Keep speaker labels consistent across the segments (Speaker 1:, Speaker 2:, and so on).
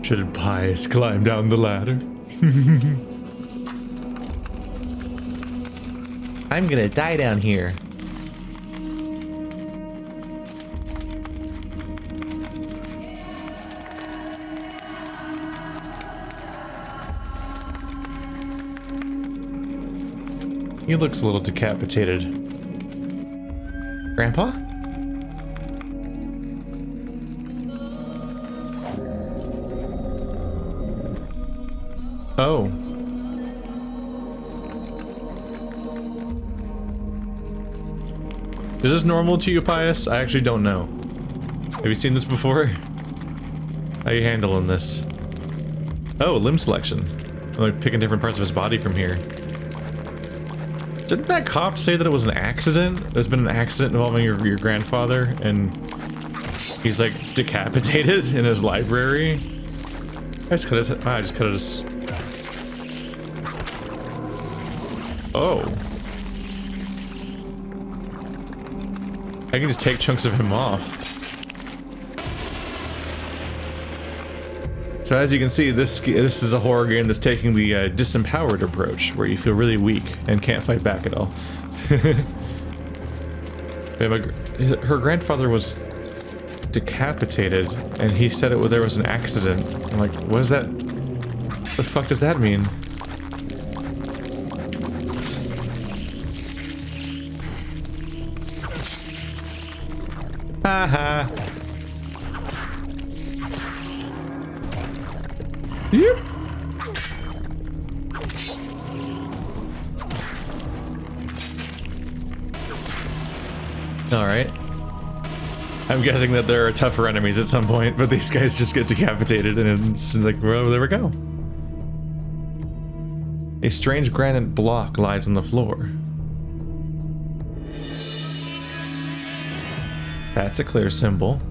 Speaker 1: Should Pious climb down the ladder? I'm gonna die down here. He looks a little decapitated. Grandpa? Oh. Is this normal to you, Pious? I actually don't know. Have you seen this before? How are you handling this? Oh, limb selection. I'm like picking different parts of his body from here. Didn't that cop say that it was an accident? There's been an accident involving your grandfather, and he's like decapitated in his library. I just cut his. I just cut his. Oh. I can just take chunks of him off. So as you can see, this is a horror game that's taking the disempowered approach, where you feel really weak and can't fight back at all. Her grandfather was decapitated, and he said there was an accident. I'm like, what is that? What the fuck does that mean? Haha. Yep. Alright. I'm guessing that there are tougher enemies at some point, but these guys just get decapitated and it's like, well, there we go. A strange granite block lies on the floor. That's a clear symbol.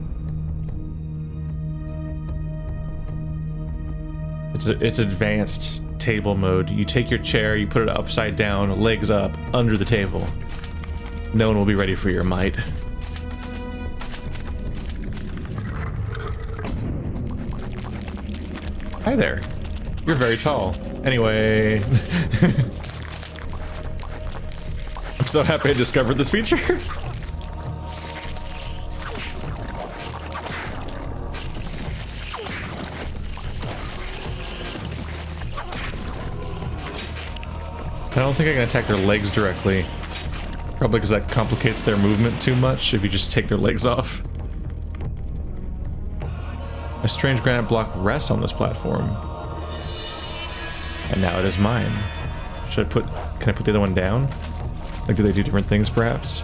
Speaker 1: It's advanced table mode. You take your chair, you put it upside down, legs up, under the table. No one will be ready for your might. Hi there. You're very tall. Anyway. I'm so happy I discovered this feature. I don't think I can attack their legs directly. Probably because that complicates their movement too much if you just take their legs off. A strange granite block rests on this platform. And now it is mine. Can I put the other one down? Like, do they do different things, perhaps?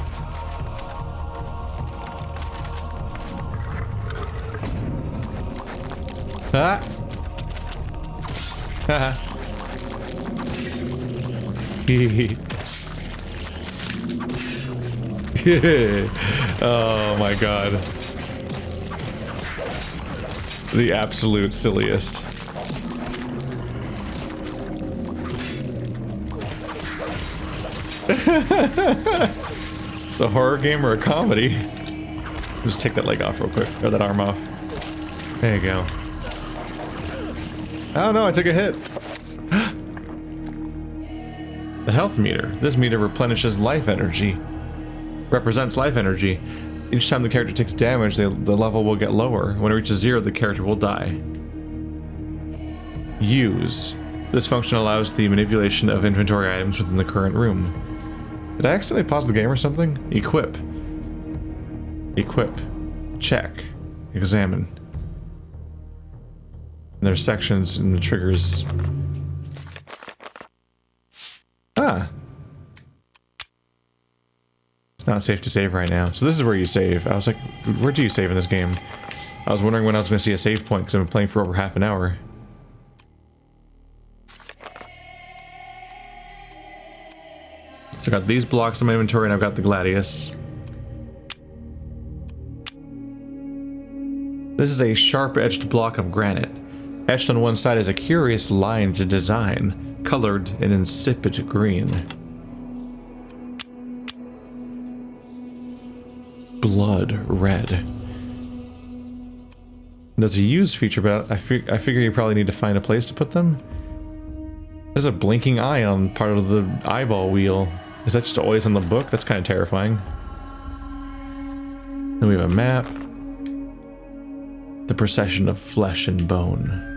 Speaker 1: Ah! Haha. Oh my god. The absolute silliest. It's a horror game or a comedy? Just take that leg off real quick, or that arm off. There you go. Oh no, I took a hit. The health meter. This meter replenishes life energy. Represents life energy. Each time the character takes damage, the level will get lower. When it reaches 0, the character will die. Use. This function allows the manipulation of inventory items within the current room. Did I accidentally pause the game or something? Equip. Equip. Check. Examine. And there's sections and the triggers. Ah. It's not safe to save right now. So this is where you save. I was like, where do you save in this game? I was wondering when I was going to see a save point because I've been playing for over half an hour. So I got these blocks in my inventory and I've got the Gladius. This is a sharp-edged block of granite. Etched on one side is a curious line to design, colored in insipid green. Blood red. There's a use feature, but I figure you probably need to find a place to put them. There's a blinking eye on part of the eyeball wheel. Is that just always on the book? That's kind of terrifying. Then we have a map. The procession of flesh and bone.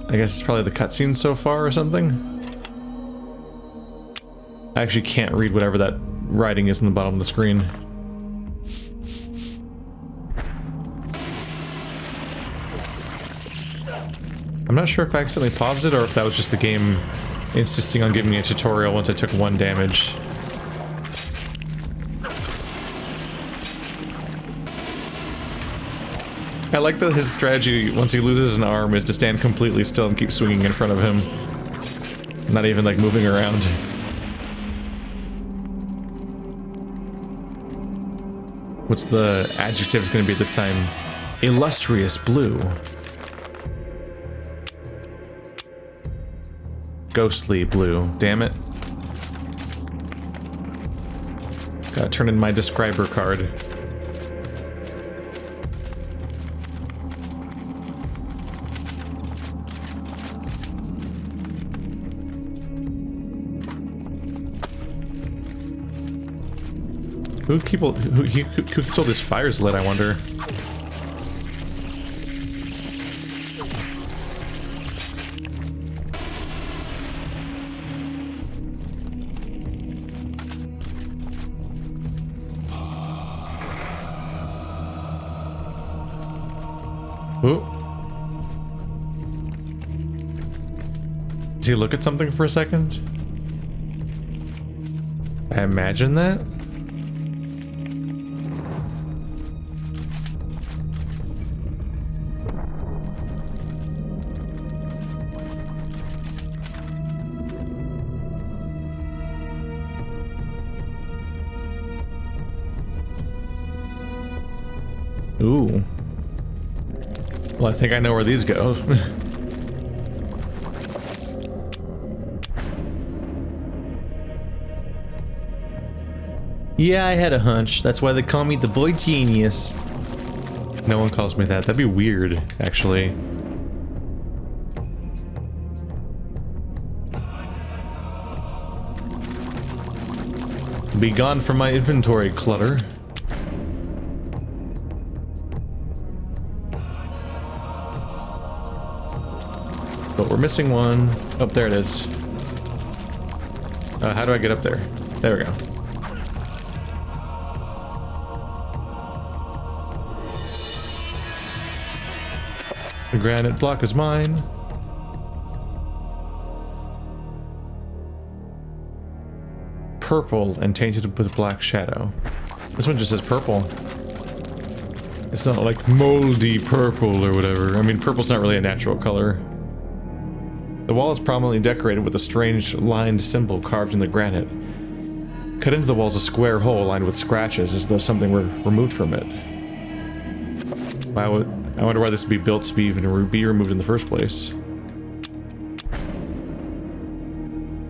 Speaker 1: I guess it's probably the cutscene so far or something. I actually can't read whatever that writing is in the bottom of the screen. I'm not sure if I accidentally paused it or if that was just the game insisting on giving me a tutorial once I took 1 damage. I like that his strategy, once he loses an arm, is to stand completely still and keep swinging in front of him. Not even, like, moving around. What's the adjectives gonna be this time? Illustrious blue. Ghostly blue. Damn it. Gotta turn in my describer card. Who keeps all these fires lit, I wonder? Ooh. Does he look at something for a second? I imagine that? Ooh. Well, I think I know where these go. Yeah, I had a hunch. That's why they call me the boy genius. No one calls me that. That'd be weird, actually. Be gone from my inventory, clutter. But we're missing one. Oh, there it is. How do I get up there? There we go. The granite block is mine. Purple and tainted with black shadow. This one just says purple. It's not like moldy purple or whatever. I mean, purple's not really a natural color. The wall is prominently decorated with a strange lined symbol carved in the granite. Cut into the wall is a square hole lined with scratches as though something were removed from it. I wonder why this would be built to be removed in the first place.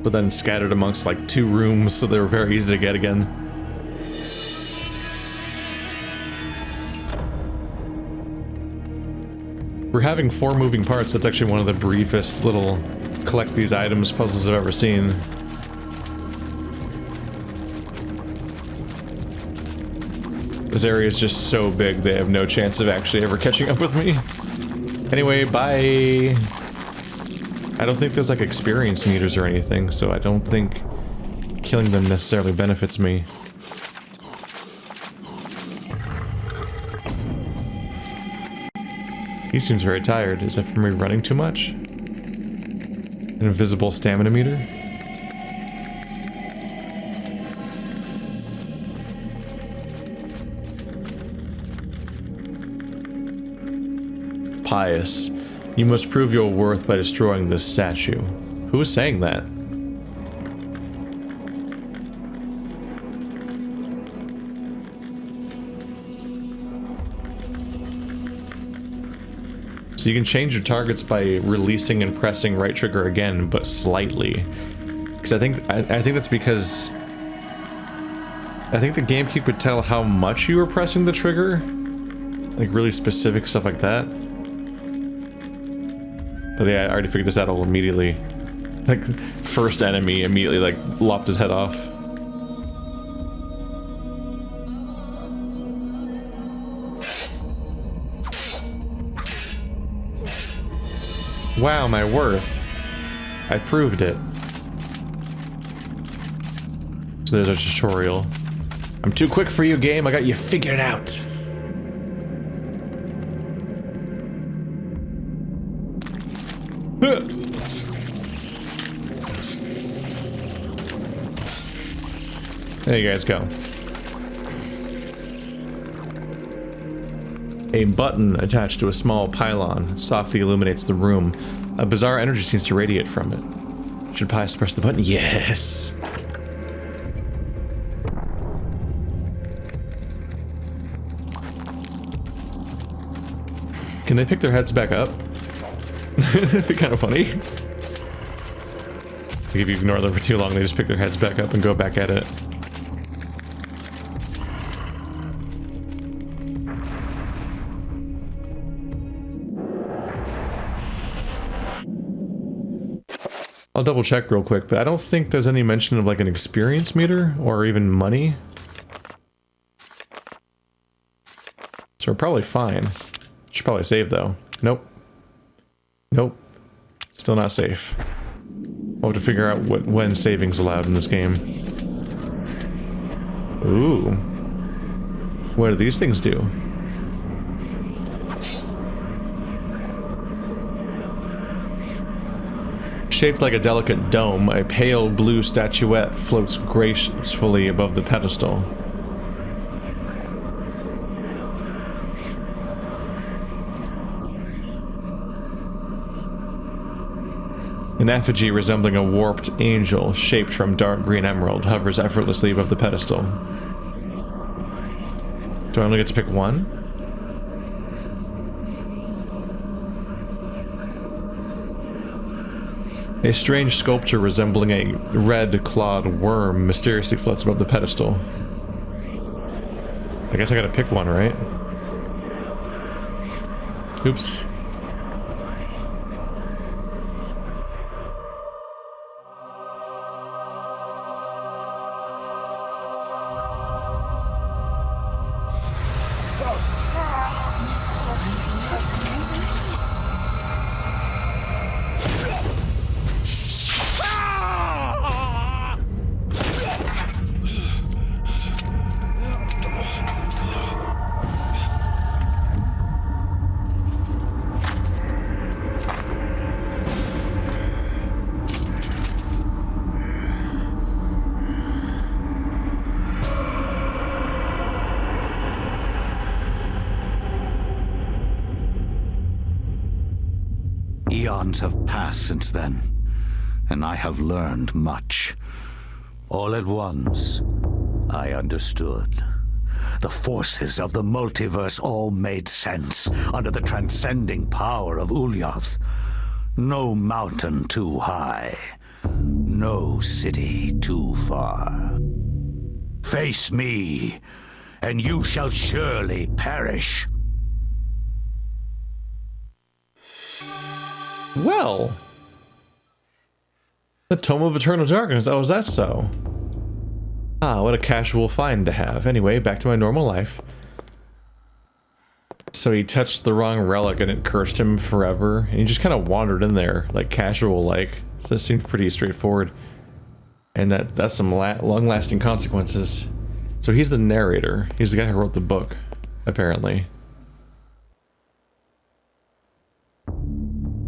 Speaker 1: But then scattered amongst like 2 rooms, so they were very easy to get again. We're having 4 moving parts. That's actually one of the briefest little collect these items puzzles I've ever seen. This area is just so big, they have no chance of actually ever catching up with me. Anyway, bye! I don't think there's like experience meters or anything, so I don't think killing them necessarily benefits me. He seems very tired. Is that from me running too much? An invisible stamina meter? Pious. You must prove your worth by destroying this statue. Who is saying that? So you can change your targets by releasing and pressing right trigger again, but slightly. Because I think that's because I think the GameCube could tell how much you were pressing the trigger. Like really specific stuff like that. But yeah, I already figured this out all immediately. Like, first enemy immediately, like, lopped his head off. Wow, my worth. I proved it. So there's a tutorial. I'm too quick for you, game. I got you figured out. There you guys go. A button attached to a small pylon softly illuminates the room. A bizarre energy seems to radiate from it. Should Pious press the button? Yes! Can they pick their heads back up? It'd be kind of funny. Like if you ignore them for too long, they just pick their heads back up and go back at it. I'll double check real quick, but I don't think there's any mention of like an experience meter or even money. So we're probably fine. Should probably save though. Nope. Nope. Still not safe. We'll have to figure out when saving's allowed in this game. Ooh. What do these things do? Shaped like a delicate dome, a pale blue statuette floats gracefully above the pedestal. An effigy resembling a warped angel, shaped from dark green emerald, hovers effortlessly above the pedestal. Do I only get to pick one? A strange sculpture resembling a red-clawed worm mysteriously floats above the pedestal. I guess I gotta pick one, right? Oops.
Speaker 2: Eons have passed since then, and I have learned much. All at once, I understood. The forces of the multiverse all made sense under the transcending power of Ulyaoth. No mountain too high, no city too far. Face me, and you shall surely perish.
Speaker 1: Well, the Tome of Eternal Darkness. Oh, is that so? Ah, what a casual find to have. Anyway, back to my normal life. So he touched the wrong relic and it cursed him forever. And he just kind of wandered in there, like casual-like. So that seemed pretty straightforward. And that's some long-lasting consequences. So he's the narrator. He's the guy who wrote the book, apparently.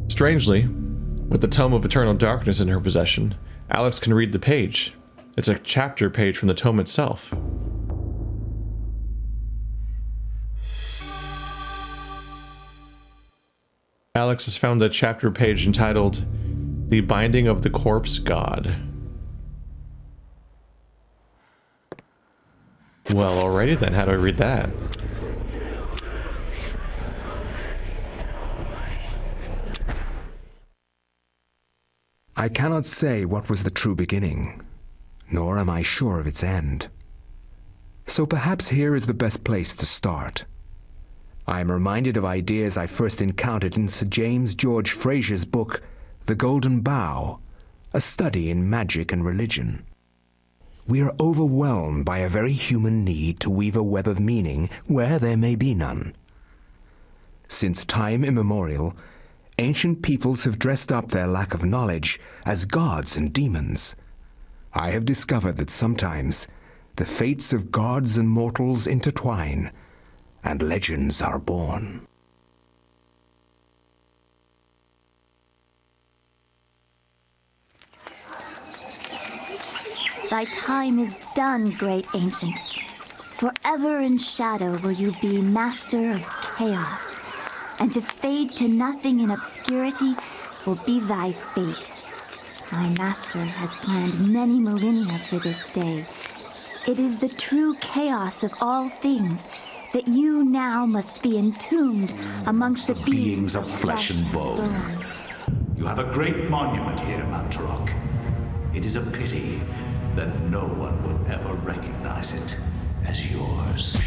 Speaker 1: Strangely, with the Tome of Eternal Darkness in her possession, Alex can read the page. It's a chapter page from the tome itself. Alex has found a chapter page entitled The Binding of the Corpse God. Well, alrighty then, how do I read that?
Speaker 3: I cannot say what was the true beginning, nor am I sure of its end. So perhaps here is the best place to start. I am reminded of ideas I first encountered in Sir James George Fraser's book, The Golden Bough, a study in magic and religion. We are overwhelmed by a very human need to weave a web of meaning where there may be none. Since time immemorial, ancient peoples have dressed up their lack of knowledge as gods and demons. I have discovered that sometimes the fates of gods and mortals intertwine, and legends are born.
Speaker 4: Thy time is done, great ancient. Forever in shadow will you be master of chaos, and to fade to nothing in obscurity will be thy fate. My master has planned many millennia for this day. It is the true chaos of all things that you now must be entombed amongst the
Speaker 2: beings of flesh and bone. You have a great monument here, Mantarok. It is a pity that no one will ever recognize it as yours.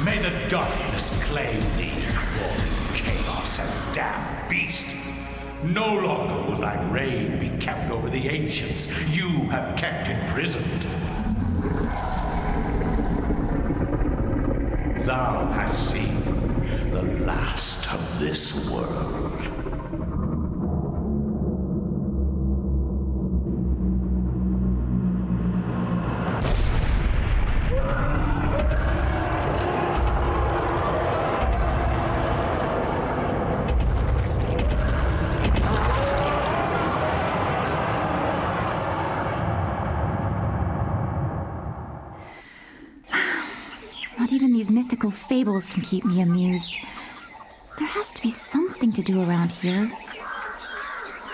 Speaker 2: May the darkness claim thee, crawling chaos and damned beast. No longer will thy reign be kept over the ancients you have kept imprisoned. Thou hast seen the last of this world.
Speaker 4: Not even these mythical fables can keep me amused. There has to be something to do around here.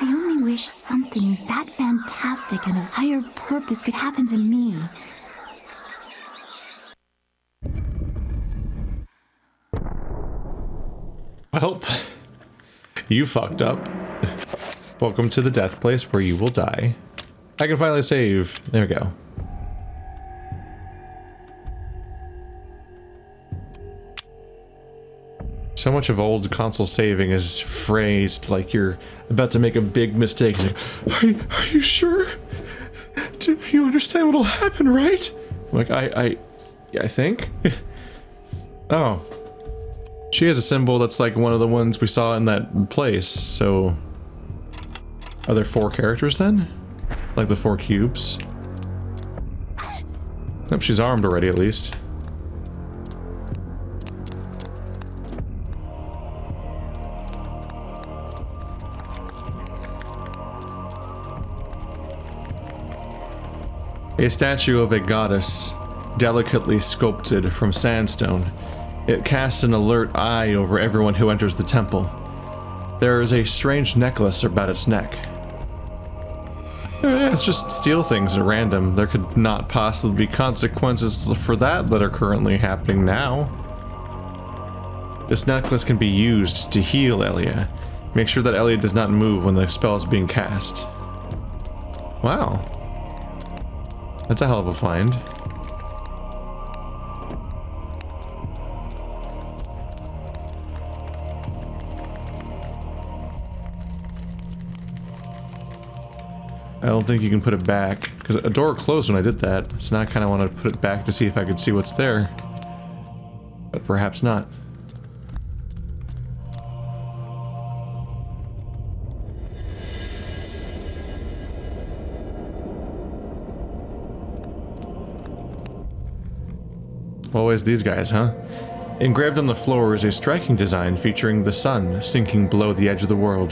Speaker 4: I only wish something that fantastic and of higher purpose could happen to me.
Speaker 1: Well, you fucked up. Welcome to the death place where you will die. I can finally save. There we go. So much of old console saving is phrased like you're about to make a big mistake. Like, are you sure? Do you understand what'll happen, right? I'm like, I think. Oh. She has a symbol that's like one of the ones we saw in that place, so... Are there 4 characters then? Like the 4 cubes? Nope, she's armed already at least. A statue of a goddess, delicately sculpted from sandstone. It casts an alert eye over everyone who enters the temple. There is a strange necklace about its neck. It's just steal things at random. There could not possibly be consequences for that are currently happening now. This necklace can be used to heal Ellia. Make sure that Ellia does not move when the spell is being cast. Wow. That's a hell of a find. I don't think you can put it back, because a door closed when I did that, so now I kind of want to put it back to see if I could see what's there. But perhaps not. Always these guys, huh? Engraved on the floor is a striking design featuring the sun sinking below the edge of the world.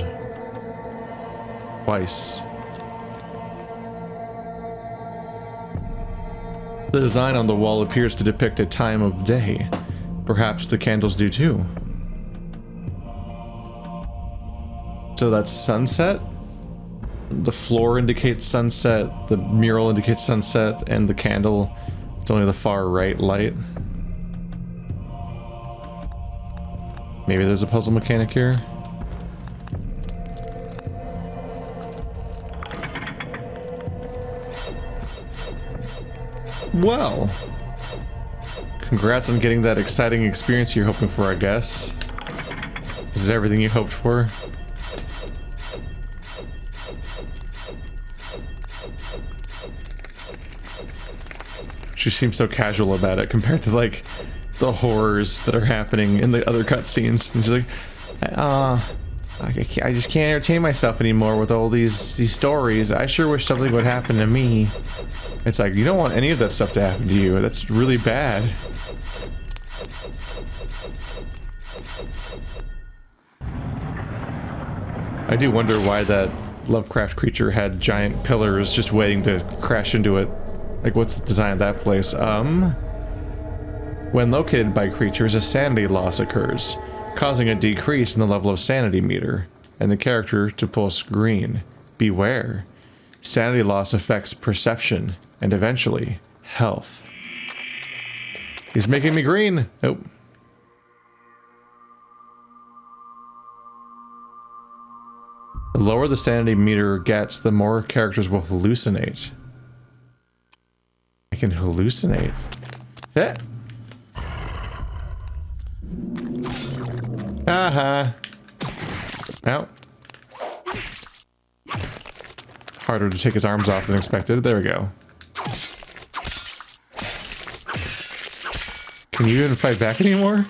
Speaker 1: Twice. The design on the wall appears to depict a time of day. Perhaps the candles do too. So that's sunset? The floor indicates sunset, the mural indicates sunset, and the candle, it's only the far right light. Maybe there's a puzzle mechanic here? Well, Congrats on getting that exciting experience you're hoping for, I guess. Is it everything you hoped for? She seems so casual about it compared to, like, the horrors that are happening in the other cutscenes. And she's like, I just can't entertain myself anymore with all these stories. I sure wish something would happen to me. It's like, you don't want any of that stuff to happen to you. That's really bad. I do wonder why that Lovecraft creature had giant pillars just waiting to crash into it. Like, what's the design of that place? When located by creatures, a sanity loss occurs, causing a decrease in the level of sanity meter, and the character to pulse green. Beware. Sanity loss affects perception, and eventually, health. He's making me green! Oh. The lower the sanity meter gets, the more characters will hallucinate. I can hallucinate. Eh. Aha. Ow. Harder to take his arms off than expected. There we go. Can you even fight back anymore?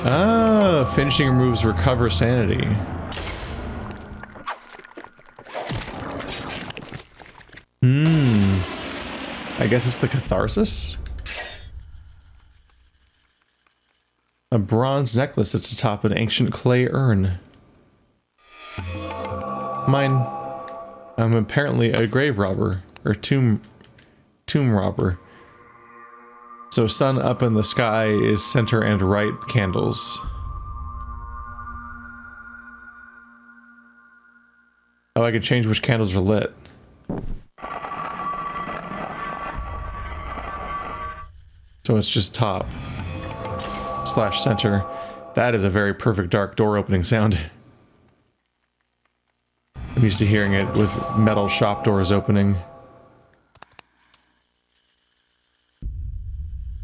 Speaker 1: Ah, finishing moves recover sanity. I guess it's the catharsis? A bronze necklace sits atop an ancient clay urn. Mine. I'm apparently a grave robber, or tomb robber. So sun up in the sky is center and right candles. Oh, I can change which candles are lit. So it's just top / center. That is a very perfect dark door opening sound. I'm used to hearing it with metal shop doors opening.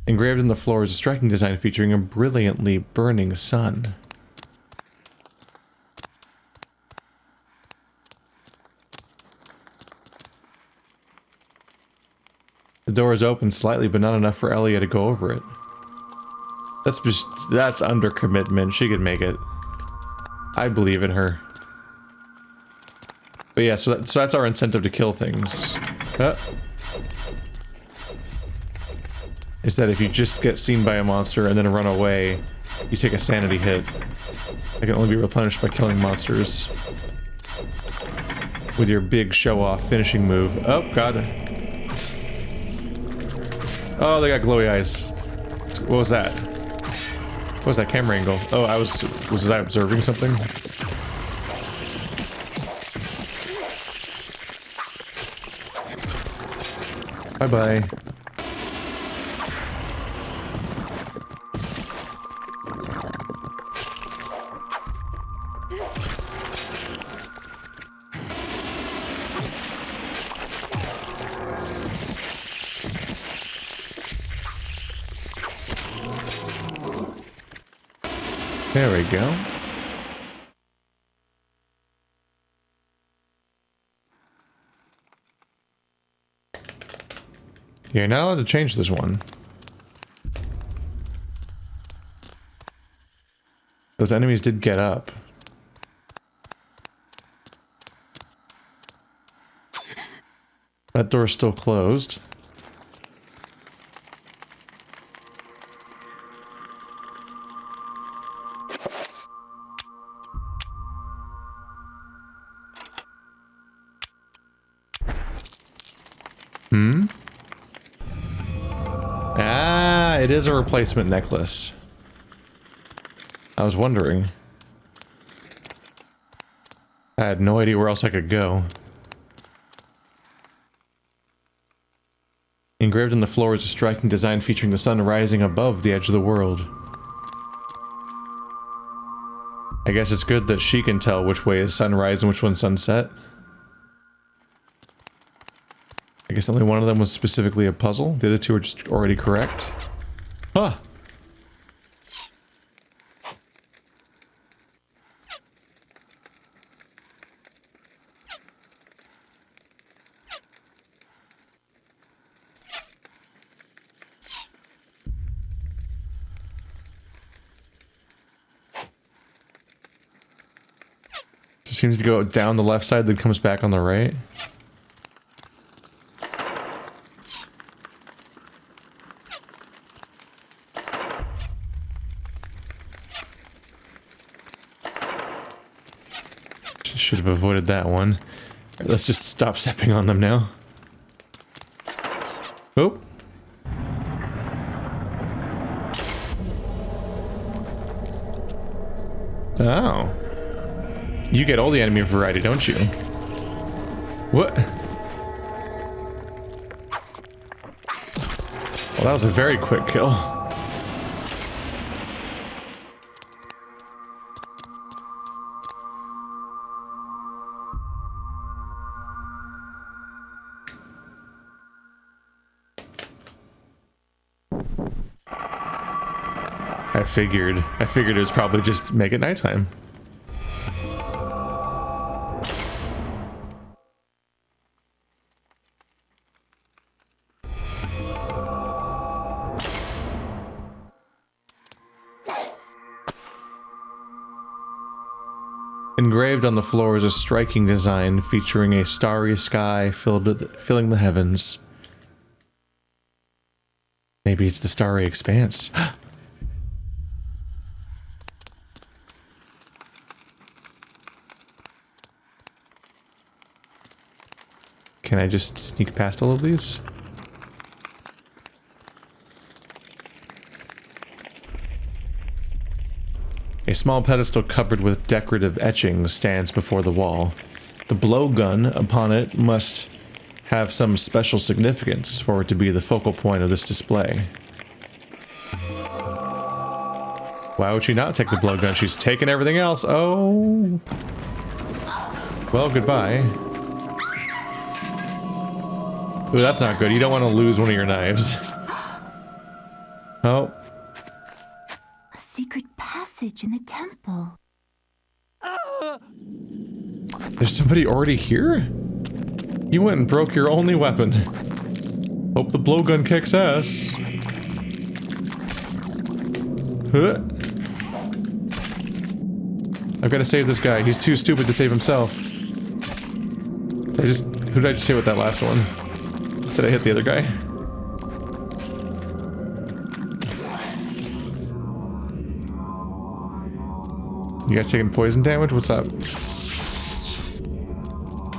Speaker 1: Engraved in the floor is a striking design featuring a brilliantly burning sun. The door is open slightly, but not enough for Ellia to go over it. That's under commitment. She could make it. I believe in her. But yeah, so that's our incentive to kill things. Is that if you just get seen by a monster and then run away, you take a sanity hit. That can only be replenished by killing monsters. With your big show-off finishing move. Oh, God. Oh, they got glowy eyes. What was that? What was that camera angle? Oh, was I observing something? Bye-bye. There we go. You're not allowed to change this one. Those enemies did get up. That door's still closed. It is a replacement necklace. I was wondering. I had no idea where else I could go. Engraved on the floor is a striking design featuring the sun rising above the edge of the world. I guess it's good that she can tell which way is sunrise and which one's sunset. I guess only one of them was specifically a puzzle. The other two are just already correct. Huh. It seems to go down the left side, then comes back on the right. Should have avoided that one. All right, let's just stop stepping on them now. Oh. Oh. You get all the enemy variety, don't you? What? Well, that was a very quick kill. I figured it was probably just make it nighttime. Engraved on the floor is a striking design featuring a starry sky filling the heavens. Maybe it's the starry expanse. Can I just sneak past all of these? A small pedestal covered with decorative etchings stands before the wall. The blowgun upon it must have some special significance for it to be the focal point of this display. Why would she not take the blowgun? She's taken everything else. Oh. Well, goodbye. Ooh, that's not good. You don't want to lose one of your knives. Oh.
Speaker 4: A secret passage in the temple.
Speaker 1: There's somebody already here? You went and broke your only weapon. Hope the blowgun kicks ass. Huh. I've got to save this guy. He's too stupid to save himself. Who did I just hit with that last one? Did I hit the other guy? You guys taking poison damage? What's up?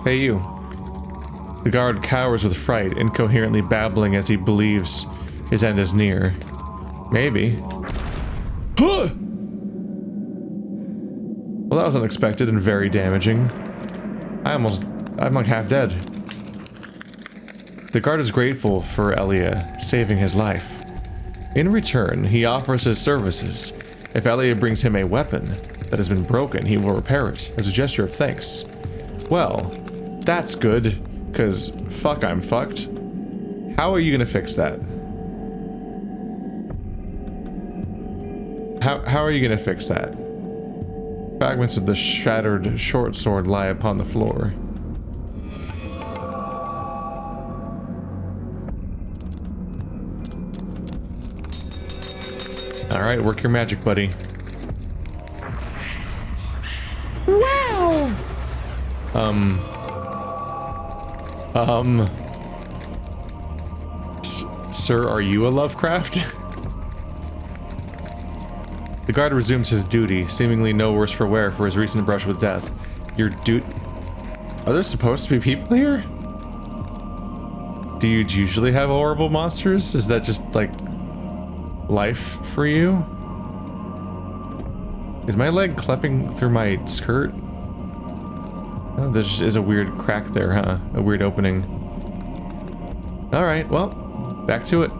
Speaker 1: Hey, you. The guard cowers with fright, incoherently babbling as he believes his end is near. Maybe. Huh! Well, that was unexpected and very damaging. I'm like half dead. The guard is grateful for Ellia saving his life. In return, he offers his services. If Ellia brings him a weapon that has been broken, he will repair it as a gesture of thanks. Well, that's good, because fuck, I'm fucked. How are you gonna fix that? How are you gonna fix that? Fragments of the shattered short sword lie upon the floor. Alright, work your magic, buddy. Wow! Sir, are you a Lovecraft? The guard resumes his duty, seemingly no worse for wear for his recent brush with death. Your Are there supposed to be people here? Do you usually have horrible monsters? Is that just, like, life for you? Is my leg clipping through my skirt? Oh, there is a weird crack there, huh? A weird opening. Alright, well, back to it.